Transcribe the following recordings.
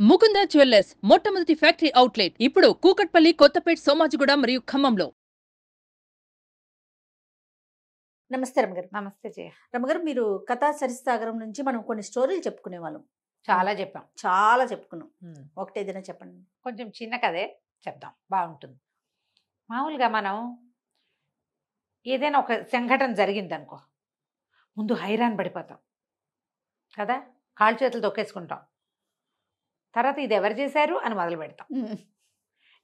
Mukunda jewellers మొట్టమొదటి factory outlet ఇప్పుడు కూకట్పల్లి, కొత్తపేట్, సోమాజిగూడ మరియు ఖమ్మంలో. నమస్తే రమగారు. నమస్తే జయ. రమగారు, మీరు కథా సరిసాగరం నుంచి మనం కొన్ని స్టోరీలు చెప్పుకునే వాళ్ళం. చాలా చెప్పాం. చాలా చెప్పుకున్నాం. ఒకటి ఏదైనా చెప్పండి. కొంచెం చిన్న కథే చెప్దాం, బాగుంటుంది. మామూలుగా మనం ఏదైనా ఒక సంఘటన జరిగిందనుకో, ముందు హైరాన్ పడిపోతాం కదా, కాళ్ళు చేతులు తొక్కేసుకుంటాం. తర్వాత ఇది ఎవరు చేశారు అని మొదలు పెడతాం.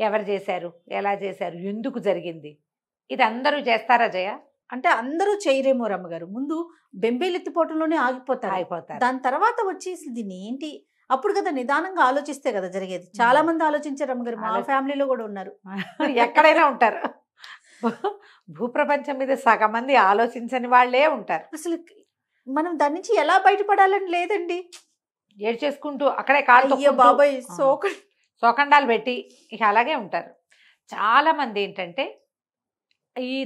ఎవరు చేశారు, ఎలా చేశారు, ఎందుకు జరిగింది, ఇది అందరూ చేస్తారా జయ? అంటే అందరూ చేయరేమో రమ్మగారు. ముందు బెంబేలెత్తిపోవటంలోనే ఆగిపోతారు. దాని తర్వాత వచ్చి దీన్ని ఏంటి, అప్పుడు కదా నిదానంగా ఆలోచిస్తే కదా జరిగేది. చాలా మంది ఆలోచించారు రమ్మగారు. మా ఫ్యామిలీలో కూడా ఉన్నారు. ఎక్కడైనా ఉంటారు. భూప్రపంచం మీద సగం మంది ఆలోచించని వాళ్ళే ఉంటారు. అసలు మనం దాని నుంచి ఎలా బయటపడాలని లేదండి. ఏడ్చేసుకుంటూ అక్కడే కాళ్ళు బాబాయ్ సోకండాలు పెట్టి ఇక అలాగే ఉంటారు. చాలా మంది ఏంటంటే ఈ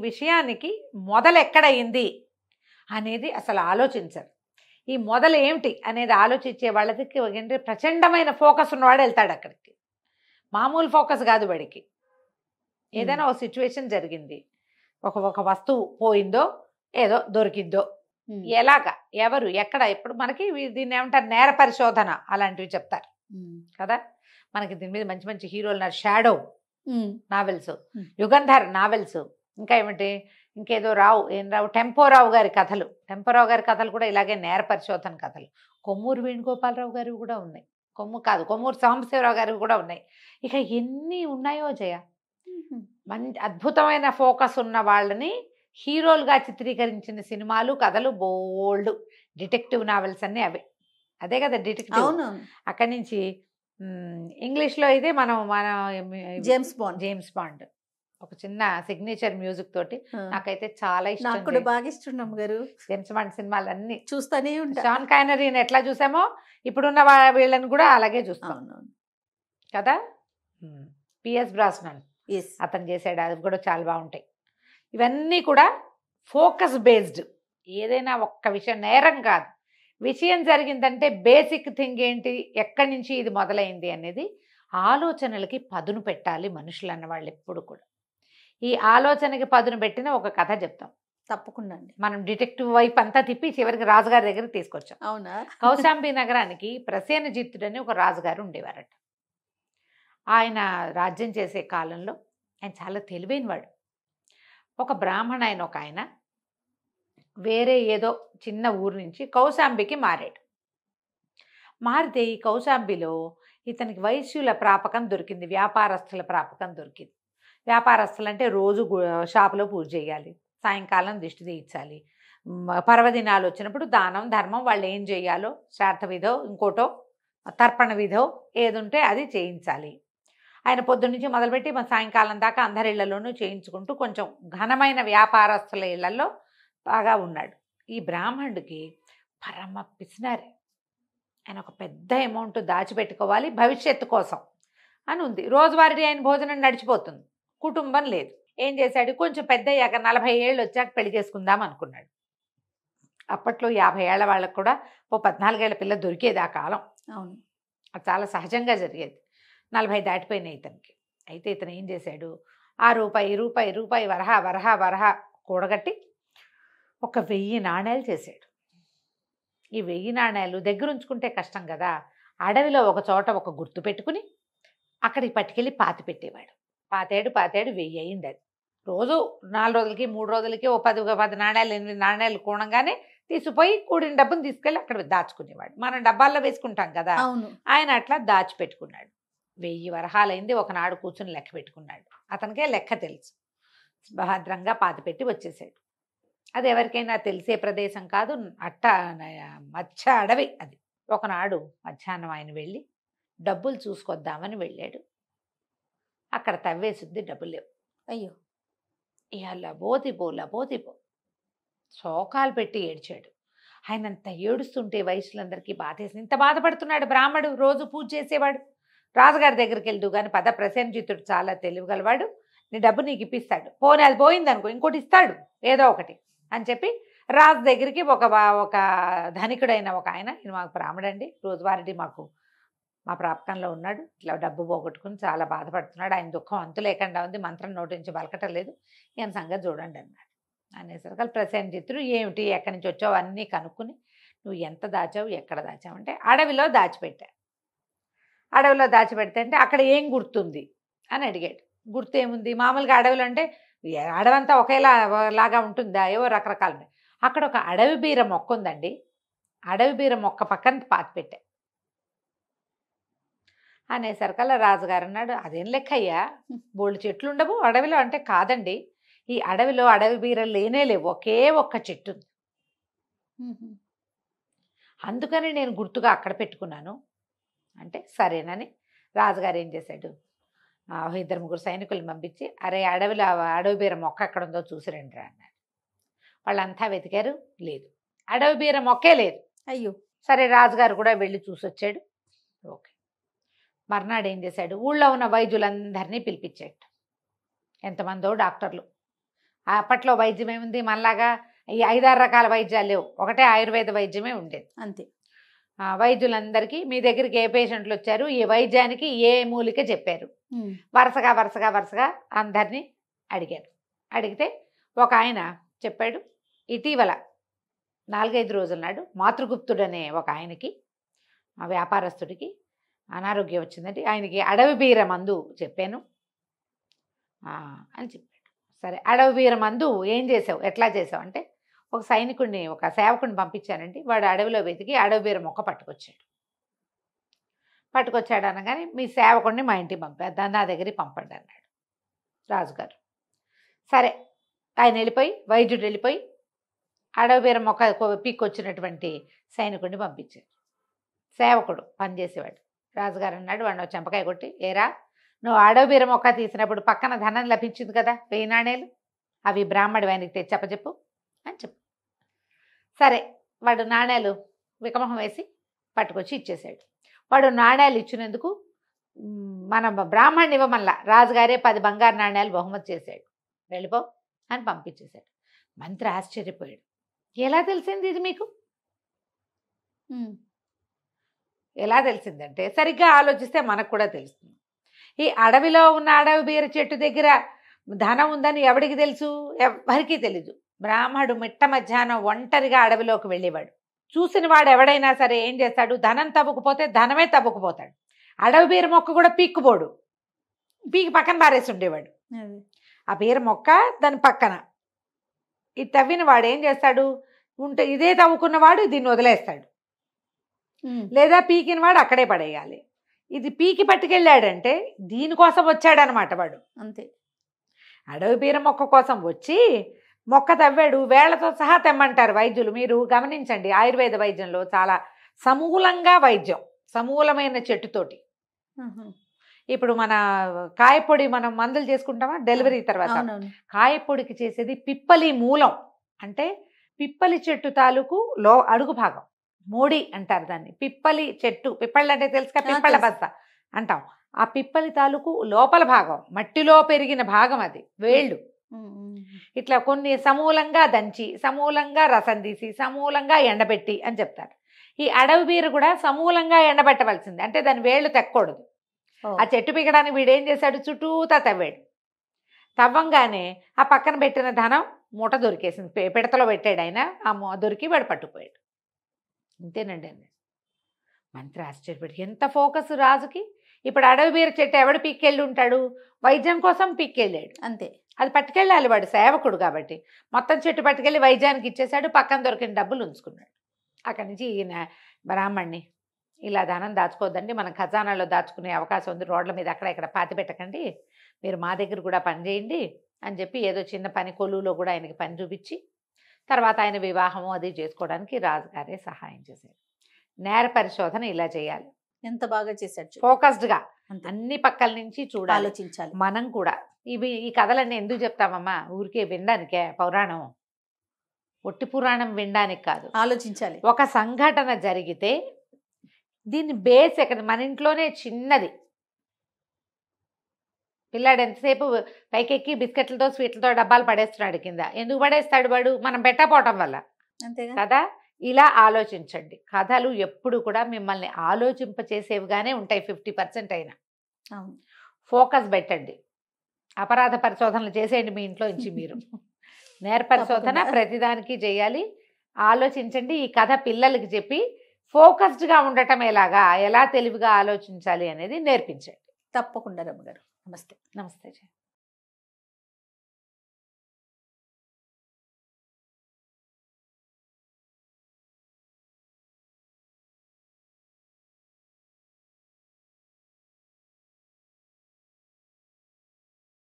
విషయానికి మొదలు ఎక్కడయింది అనేది అసలు ఆలోచించరు. ఈ మొదలు ఏమిటి అనేది ఆలోచించే వాళ్ళకి ఏంటంటే ప్రచండమైన ఫోకస్ ఉన్నవాడు వెళ్తాడు అక్కడికి. మామూలు ఫోకస్ కాదు వాడికి. ఏదైనా ఒక సిచ్యువేషన్ జరిగింది, ఒక వస్తువు పోయిందో ఏదో దొరికిందో, ఎలాగా, ఎవరు, ఎక్కడ, ఎప్పుడు, మనకి దీన్ని ఏమంటారు, నేర పరిశోధన అలాంటివి చెప్తారు కదా. మనకి దీని మీద మంచి మంచి హీరోలు ఉన్నారు. షాడో నావెల్స్, యుగంధర్ నావెల్స్, ఇంకా ఏమిటి, ఇంకేదో రావు టెంపోరావు గారి కథలు. టెంపోరావు గారి కథలు కూడా ఇలాగే నేర పరిశోధన కథలు. కొమ్మూరు వేణుగోపాలరావు గారివి కూడా ఉన్నాయి. కొమ్మూరు సాంబశివరావు గారివి కూడా ఉన్నాయి. ఇక ఎన్ని ఉన్నాయో జయ. మంచి అద్భుతమైన ఫోకస్ ఉన్న వాళ్ళని హీరోలుగా చిత్రీకరించిన సినిమాలు, కథలు బోల్డ్. డిటెక్టివ్ నావెల్స్ అన్నీ అవే. అదే కదా డిటెక్టివ్. అక్కడి నుంచి ఇంగ్లీష్లో అయితే మన జేమ్స్ బాండ్ ఒక చిన్న సిగ్నేచర్ మ్యూజిక్ తోటి నాకైతే చాలా ఇష్టం. నాకు కూడా బాగా ఇష్టం గారు. జేమ్స్ బాండ్ సినిమాలు అన్ని చూస్తానే ఉంటా. షాన్ కానరీని ఎట్లా చూసామో ఇప్పుడున్న వీళ్ళని కూడా అలాగే చూస్తాం కదా. పిఎస్ బ్రాస్నన్ అతను చేసాడు, అది కూడా చాలా బాగుంటాయి. ఇవన్నీ కూడా ఫోకస్ బేస్డ్. ఏదైనా ఒక్క విషయం, నేరం కాదు, విషయం జరిగిందంటే బేసిక్ థింగ్ ఏంటి, ఎక్కడి నుంచి ఇది మొదలైంది అనేది ఆలోచనలకి పదును పెట్టాలి మనుషులు అన్నవాళ్ళు ఎప్పుడు కూడా. ఈ ఆలోచనకి పదును పెట్టిన ఒక కథ చెప్తాం. తప్పకుండా అండి. మనం డిటెక్టివ్ వైపు అంతా తిప్పి చివరికి రాజుగారి దగ్గరికి తీసుకొచ్చాం. అవునా? కౌశాంబి నగరానికి ప్రసేనజిత్తుడు అని ఒక రాజుగారు ఉండేవారట. ఆయన రాజ్యం చేసే కాలంలో ఆయన చాలా తెలివైనవాడు. ఒక బ్రాహ్మణ ఆయన ఒక ఆయన వేరే ఏదో చిన్న ఊరు నుంచి కౌశాంబికి మారాడు. మారితే ఈ కౌశాంబిలో ఇతనికి వైశ్యుల ప్రాపకం దొరికింది, వ్యాపారస్తుల ప్రాపకం దొరికింది. వ్యాపారస్తులు అంటే రోజు షాపులో పూజ చేయాలి, సాయంకాలం దిష్టి తీయించాలి, పర్వదినాలు వచ్చినప్పుడు దానం ధర్మం వాళ్ళు ఏం చేయాలో, శ్రార్థ విధో ఇంకోటో తర్పణ విధో ఏది ఉంటే అది చేయించాలి. ఆయన పొద్దున్న నుంచి మొదలుపెట్టి సాయంకాలం దాకా అందరి ఇళ్లలోనూ చేయించుకుంటూ కొంచెం ఘనమైన వ్యాపారస్తుల ఇళ్లలో బాగా ఉన్నాడు. ఈ బ్రాహ్మణుడికి పరమ పిసినారి. ఆయన ఒక పెద్ద అమౌంట్ దాచిపెట్టుకోవాలి భవిష్యత్తు కోసం అని ఉంది. రోజువారీ ఆయన భోజనం నడిచిపోతుంది, కుటుంబం లేదు. ఏం చేశాడు, కొంచెం పెద్ద అయ్యాక 40 ఏళ్ళు వచ్చాక పెళ్లి చేసుకుందాం అనుకున్నాడు. అప్పట్లో 50 ఏళ్ల వాళ్ళకు కూడా 14 ఏళ్ల పిల్ల దొరికేది ఆ కాలం. అవును, అది చాలా సహజంగా జరిగేది. 40 దాటిపోయినాయి ఇతనికి. అయితే ఇతను ఏం చేశాడు, ఆ రూపాయి వరహ కూడగట్టి ఒక 1000 నాణేలు చేశాడు. ఈ 1000 నాణేలు దగ్గర ఉంచుకుంటే కష్టం కదా. అడవిలో ఒక చోట ఒక గుర్తు పెట్టుకుని అక్కడికి పట్టుకెళ్ళి పాతి పెట్టేవాడు. పాతేడు 1000 అయింది. అది రోజు 4 రోజులకి 3 రోజులకి ఓ 10 నాణేలు 8 నాణేలు కూడంగానే తీసుకుపోయి కూడిన డబ్బును తీసుకెళ్ళి అక్కడ దాచుకునేవాడు. మనం డబ్బాల్లో వేసుకుంటాం కదా, ఆయన అట్లా దాచిపెట్టుకున్నాడు. 1000 వరహాలైంది. ఒకనాడు కూర్చుని లెక్క పెట్టుకున్నాడు. అతనికే లెక్క తెలుసు. భద్రంగా పాతిపెట్టి వచ్చేసాడు. అది ఎవరికైనా తెలిసే ప్రదేశం కాదు, మధ్య అడవి అది. ఒకనాడు మధ్యాహ్నం ఆయన వెళ్ళి డబ్బులు చూసుకొద్దామని వెళ్ళాడు. అక్కడ తవ్వేసుద్ది, డబ్బులు లేవు. అయ్యో, ఇక లబోతిపో శోకాలు పెట్టి ఏడ్చాడు. ఆయన అంత ఏడుస్తుంటే వయసులందరికీ బాధేసింది. ఇంత బాధపడుతున్నాడు బ్రాహ్మడు, రోజు పూజ చేసేవాడు. రాజుగారి దగ్గరికి వెళ్తూ కానీ ప్రసేనజిత్తుడు చాలా తెలివిగలవాడు, నీ డబ్బు నీకు ఇప్పిస్తాడు, పోనీ అది పోయింది అనుకో ఇంకోటి ఇస్తాడు ఏదో ఒకటి అని చెప్పి రాజు దగ్గరికి ఒక ధనికుడైన ఒక ఆయన, మాకు బ్రాహ్మడండి, రోజువారీ మాకు ఆ ప్రాపకంలో ఉన్నాడు, ఇట్లా డబ్బు పోగొట్టుకుని చాలా బాధపడుతున్నాడు, ఆయన దుఃఖం అంతు లేకుండా ఉంది, మంత్రం నోటి నుంచి పలకటం లేదు, ఈయన సంగతి చూడండి అన్నాడు. అనేసరికి ప్రసేనజిత్తుడు ఏమిటి ఎక్కడి నుంచి వచ్చావు అన్నీ కనుక్కుని నువ్వు ఎంత దాచావు ఎక్కడ దాచావు అంటే అడవిలో దాచిపెట్టా. అడవిలో దాచిపెడితే అంటే అక్కడ ఏం గుర్తుంది అని అడిగాడు. గుర్తు ఏముంది, మామూలుగా అడవిలో అంటే అడవంతా ఒకేలాగా ఉంటుందా, ఏవో రకరకాలు ఉన్నాయి. అక్కడ ఒక అడవి బీర మొక్క ఉందండి, అడవి బీర మొక్క పక్కన పాతి పెట్టా అనేసరికల్లా రాజుగారు అన్నాడు, అదేం లెక్క అయ్యా, బోళ్ళు చెట్లు ఉండవు అడవిలో అంటే. కాదండి, ఈ అడవిలో అడవి బీరలు లేనే లేవు, ఒకే ఒక్క చెట్టు ఉంది, అందుకని నేను గుర్తుగా అక్కడ పెట్టుకున్నాను అంటే. సరేనని రాజుగారు ఏం చేశాడు, 2-3 సైనికులు పంపించి అరే అడవిలో అడవి బీర మొక్క ఎక్కడ ఉందో చూసిరండి రా అన్నాడు. వాళ్ళంతా వెతికారు, లేదు, అడవి బీర మొక్కే లేదు. అయ్యో. సరే రాజుగారు కూడా వెళ్ళి చూసొచ్చాడు. ఓకే, మర్నాడు ఏం చేశాడు, ఊళ్ళో ఉన్న వైద్యులందరినీ పిలిపించాడు. ఎంతమందో డాక్టర్లు. అప్పట్లో వైద్యం ఏముంది, మనలాగా ఈ 5-6 రకాల వైద్యాలు లేవు, ఒకటే ఆయుర్వేద వైద్యమే ఉండేది అంతే. వైద్యులందరికీ మీ దగ్గరికి ఏ పేషెంట్లు వచ్చారు, ఏ వైద్యానికి ఏ మూలిక చెప్పారు, వరుసగా వరుసగా వరుసగా అందరినీ అడిగారు. అడిగితే ఒక ఆయన చెప్పాడు, ఇటీవల 4-5 రోజుల నాడు మాతృగుప్తుడనే ఒక ఆయనకి, ఆ వ్యాపారస్తుడికి అనారోగ్యం వచ్చిందంటే ఆయనకి అడవి బీర మందు చెప్పాను అని చెప్పాడు. సరే అడవి బీర మందు ఏం చేసావు, ఎట్లా చేసావు అంటే, ఒక సైనికుడిని ఒక సేవకుడిని పంపించానండి, వాడు అడవిలో వెతికి అడవి బీర మొక్క పట్టుకొచ్చాడు అనగానే మీ సేవకుడిని మా ఇంటికి పంపేద్దాం, నా దగ్గరికి పంపండి అన్నాడు రాజుగారు. సరే ఆయన వెళ్ళిపోయి, వైద్యుడు వెళ్ళిపోయి అడవి బీర మొక్క పీక్కొచ్చినటువంటి సైనికుడిని పంపించాడు. సేవకుడు పనిచేసేవాడు. రాజుగారు అన్నాడు, వాడు చెంపకాయ కొట్టి, ఏరా నువ్వు అడవి బీర మొక్క తీసినప్పుడు పక్కన ధనం లభించింది కదా 1000 నాణేలు, అవి బ్రాహ్మడి ఆయనకి తెచ్చి చెప్పు అని చెప్పు. సరే వాడు నాణేలు వికమహం వేసి పట్టుకొచ్చి ఇచ్చేసాడు. వాడు నాణేలు ఇచ్చినందుకు మన బ్రాహ్మణ్ణి ఇవ్వమల్లా రాజుగారే 10 బంగారు నాణేలు బహుమతి చేశాడు, వెళ్ళిపో అని పంపించేశాడు. మంత్రి ఆశ్చర్యపోయాడు, ఎలా తెలిసింది ఇది మీకు? ఎలా తెలిసిందంటే సరిగ్గా ఆలోచిస్తే మనకు కూడా తెలుస్తుంది. ఈ అడవిలో ఉన్న అడవి బీర చెట్టు దగ్గర ధనం ఉందని ఎవరికి తెలుసు? ఎవ్వరికీ తెలీదు. బ్రాహ్మడు మిట్ట మధ్యాహ్నం ఒంటరిగా అడవిలోకి వెళ్ళేవాడు. చూసిన వాడు ఎవడైనా సరే ఏం చేస్తాడు, ధనం తవ్వుకుపోతే ధనమే తవ్వుకుపోతాడు, అడవి బీర మొక్క కూడా పీక్కుపోడు, పీకి పక్కన పారేసి ఉండేవాడు. ఆ బీర మొక్క దాని పక్కన ఈ తవ్విన వాడు ఏం చేస్తాడు, ఉంటే ఇదే తవ్వుకున్నవాడు దీన్ని వదిలేస్తాడు, లేదా పీకిన వాడు అక్కడే పడేయాలి. ఇది పీకి పట్టుకెళ్ళాడంటే దీనికోసం వచ్చాడనమాట వాడు. అంతే. అడవి బీర మొక్క కోసం వచ్చి మొక్క తవ్వాడు, వేళ్లతో సహా తెమ్మంటారు వైద్యులు. మీరు గమనించండి, ఆయుర్వేద వైద్యంలో చాలా సమూలంగా వైద్యం, సమూలమైన చెట్టుతోటి. ఇప్పుడు మన కాయపొడి మనం మందులు చేసుకుంటామా డెలివరీ తర్వాత, కాయపొడికి చేసేది పిప్పలి మూలం, అంటే పిప్పలి చెట్టు తాలూకు అడుగు భాగం, మోడి అంటారు దాన్ని. పిప్పలి చెట్టు, పిప్పళ్ళు అంటే తెలుసుగా, పిప్పళ్ళ బస్త అంటాం. ఆ పిప్పలి తాలూకు లోపల భాగం, మట్టిలో పెరిగిన భాగం అది, వేళ్ళు. ఇట్లా కొన్ని సమూలంగా దంచి, సమూలంగా రసం తీసి, సమూలంగా ఎండబెట్టి అని చెప్తారు. ఈ అడవి బీర కూడా సమూలంగా ఎండబెట్టవలసింది, అంటే దాని వేళ్ళు తెక్కకూడదు. ఆ చెట్టు పీకడానికి వీడేం చేశాడు, చుట్టూతా తవ్వాడు. తవ్వంగానే ఆ పక్కన పెట్టిన ధనం మూట దొరికేసింది, పిడతలో పెట్టాడు ఆయన, ఆ దొరికి వాడు పట్టుకుపోయాడు. అంతేనండి అన్నాడు. మంత్రి ఆశ్చర్యపడి, ఎంత ఫోకస్ రాజుకి. ఇప్పుడు అడవి బీర చెట్టు ఎవడు పీక్కెళ్ళి ఉంటాడు, వైద్యం కోసం పీక్కెళ్ళాడు, అంతే. అది పట్టుకెళ్ళాలి, వాడు సేవకుడు కాబట్టి మొత్తం చెట్టు పట్టుకెళ్ళి వైద్యానికి ఇచ్చేశాడు, పక్కన దొరికిన డబ్బులు ఉంచుకున్నాడు. అక్కడి నుంచి ఈయన బ్రాహ్మణ్ణి, ఇలా ధనం దాచుకోవద్దండి, మన ఖజానాలో దాచుకునే అవకాశం ఉంది, రోడ్ల మీద అక్కడ ఇక్కడ పాతి పెట్టకండి, మీరు మా దగ్గర కూడా పని చేయండి అని చెప్పి ఏదో చిన్న పని కొలువులో కూడా ఆయనకి పని చూపించి తర్వాత ఆయన వివాహము అది చేసుకోవడానికి రాజుగారే సహాయం చేశారు. నేర పరిశోధన ఇలా చేయాలి. ఎంత బాగా చేశాడు, ఫోకస్డ్గా అన్ని పక్కల నుంచి చూడాలి, ఆలోచించాలి. మనం కూడా ఈ కథలన్నీ ఎందుకు చెప్తామమ్మా, ఊరికే వినడానికే, పౌరాణం ఒట్టి పురాణం వినడానికి కాదు, ఆలోచించాలి. ఒక సంఘటన జరిగితే దీన్ని బేస్ ఎక్కడ, మన ఇంట్లోనే చిన్నది, పిల్లాడు ఎంతసేపు పైకెక్కి బిస్కెట్లతో స్వీట్లతో డబ్బాలు పడేస్తున్నాడు కింద, ఎందుకు పడేస్తాడు వాడు, మనం పెట్టకపోవటం వల్ల, అంతే కదా. ఇలా ఆలోచించండి. కథలు ఎప్పుడు కూడా మిమ్మల్ని ఆలోచింపచేసేవిగానే ఉంటాయి 50% అయినా. అవును. ఫోకస్ పెట్టండి. అపరాధ పరిశోధనలు చేసేయండి మీ ఇంట్లో నుంచి మీరు. నేర పరిశోధన తప్పకుండా. ప్రతిదానికి చేయాలి. ఆలోచించండి. ఈ కథ పిల్లలకి చెప్పి ఫోకస్డ్గా ఉండటం ఎలాగా, ఎలా తెలివిగా ఆలోచించాలి అనేది నేర్పించండి. తప్పకుండా రమ్మగారు. నమస్తే. నమస్తే.